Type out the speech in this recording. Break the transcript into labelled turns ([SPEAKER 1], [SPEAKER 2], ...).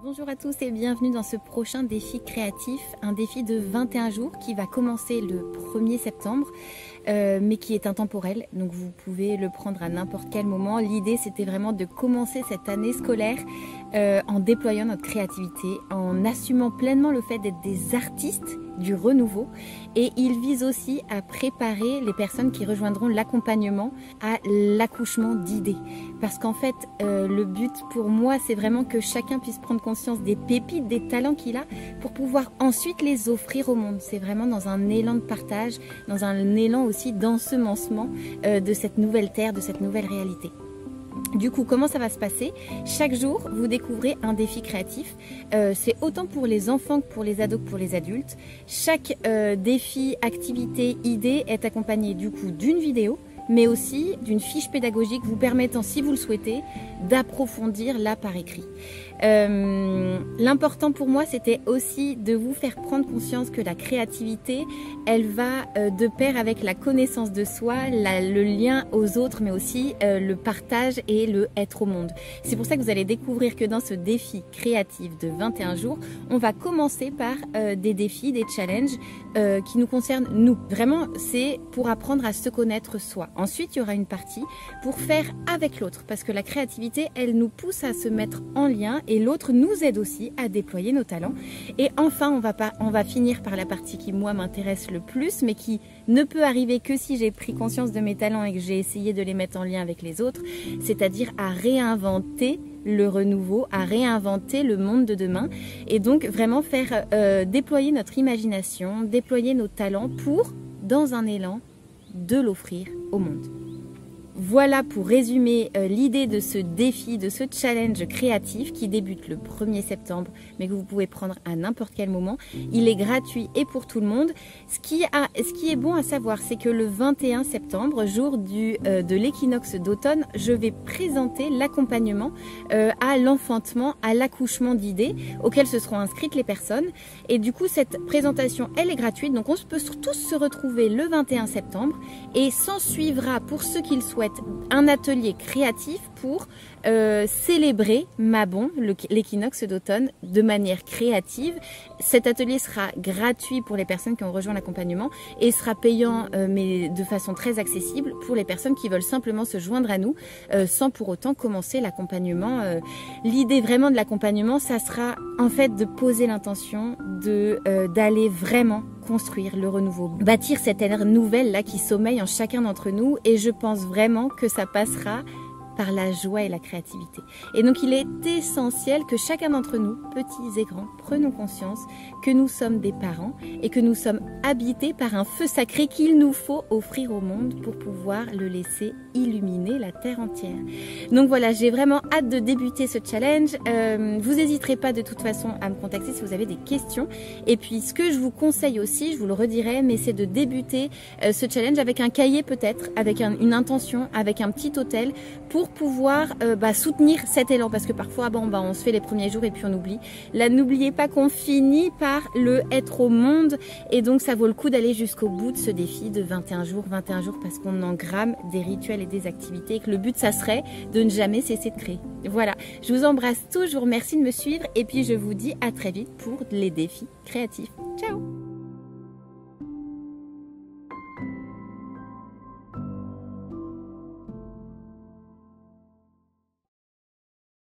[SPEAKER 1] Bonjour à tous et bienvenue dans ce prochain défi créatif, un défi de 21 jours qui va commencer le 1er septembre, mais qui est intemporel, donc vous pouvez le prendre à n'importe quel moment. L'idée c'était vraiment de commencer cette année scolaire en déployant notre créativité, en assumant pleinement le fait d'être des artistes du renouveau, et il vise aussi à préparer les personnes qui rejoindront l'accompagnement à l'accouchement d'idées, parce qu'en fait le but pour moi c'est vraiment que chacun puisse prendre conscience des pépites, des talents qu'il a pour pouvoir ensuite les offrir au monde. C'est vraiment dans un élan de partage, dans un élan aussi d'ensemencement de cette nouvelle terre, de cette nouvelle réalité. Du coup, comment ça va se passer? Chaque jour, vous découvrez un défi créatif. C'est autant pour les enfants que pour les ados que pour les adultes. Chaque défi, activité, idée est accompagné du coup d'une vidéo, mais aussi d'une fiche pédagogique vous permettant, si vous le souhaitez, d'approfondir là par écrit. L'important pour moi, c'était aussi de vous faire prendre conscience que la créativité, elle va de pair avec la connaissance de soi, le lien aux autres, mais aussi le partage et le être au monde. C'est pour ça que vous allez découvrir que dans ce défi créatif de 21 jours, on va commencer par des défis, des challenges qui nous concernent nous. Vraiment, c'est pour apprendre à se connaître soi. Ensuite, il y aura une partie pour faire avec l'autre, parce que la créativité, elle nous pousse à se mettre en lien et l'autre nous aide aussi à déployer nos talents. Et enfin, on va finir par la partie qui, moi, m'intéresse le plus, mais qui ne peut arriver que si j'ai pris conscience de mes talents et que j'ai essayé de les mettre en lien avec les autres, c'est-à-dire à réinventer le renouveau, à réinventer le monde de demain, et donc vraiment faire déployer notre imagination, déployer nos talents pour, dans un élan, de l'offrir au monde. Voilà pour résumer l'idée de ce défi, de ce challenge créatif qui débute le 1er septembre, mais que vous pouvez prendre à n'importe quel moment. Il est gratuit et pour tout le monde. Ce qui est bon à savoir, c'est que le 21 septembre, jour de l'équinoxe d'automne, je vais présenter l'accompagnement à l'enfantement, à l'accouchement d'idées, auquel se seront inscrites les personnes. Et du coup, cette présentation, elle est gratuite, donc on peut tous se retrouver le 21 septembre et s'en suivra, pour ceux qui le souhaitent, un atelier créatif pour célébrer Mabon, l'équinoxe d'automne, de manière créative. Cet atelier sera gratuit pour les personnes qui ont rejoint l'accompagnement et sera payant, mais de façon très accessible pour les personnes qui veulent simplement se joindre à nous sans pour autant commencer l'accompagnement. L'idée vraiment de l'accompagnement, ça sera en fait de poser l'intention d'aller vraiment construire le renouveau, bâtir cette ère nouvelle là qui sommeille en chacun d'entre nous, et je pense vraiment que ça passera par la joie et la créativité. Et donc il est essentiel que chacun d'entre nous, petits et grands, prenons conscience que nous sommes des parents et que nous sommes habités par un feu sacré qu'il nous faut offrir au monde pour pouvoir le laisser illuminer la terre entière. Donc voilà, j'ai vraiment hâte de débuter ce challenge. Vous n'hésiterez pas de toute façon à me contacter si vous avez des questions. Et puis ce que je vous conseille aussi, je vous le redirai, mais c'est de débuter ce challenge avec un cahier peut-être, avec une intention, avec un petit hôtel, pour pouvoir soutenir cet élan, parce que parfois on se fait les premiers jours et puis on oublie. Là, n'oubliez pas qu'on finit par le être au monde, et donc ça vaut le coup d'aller jusqu'au bout de ce défi de 21 jours parce qu'on engramme des rituels et des activités, et que le but ça serait de ne jamais cesser de créer. Voilà, je vous embrasse tous, je vous remercie de me suivre et puis je vous dis à très vite pour les défis créatifs. Ciao!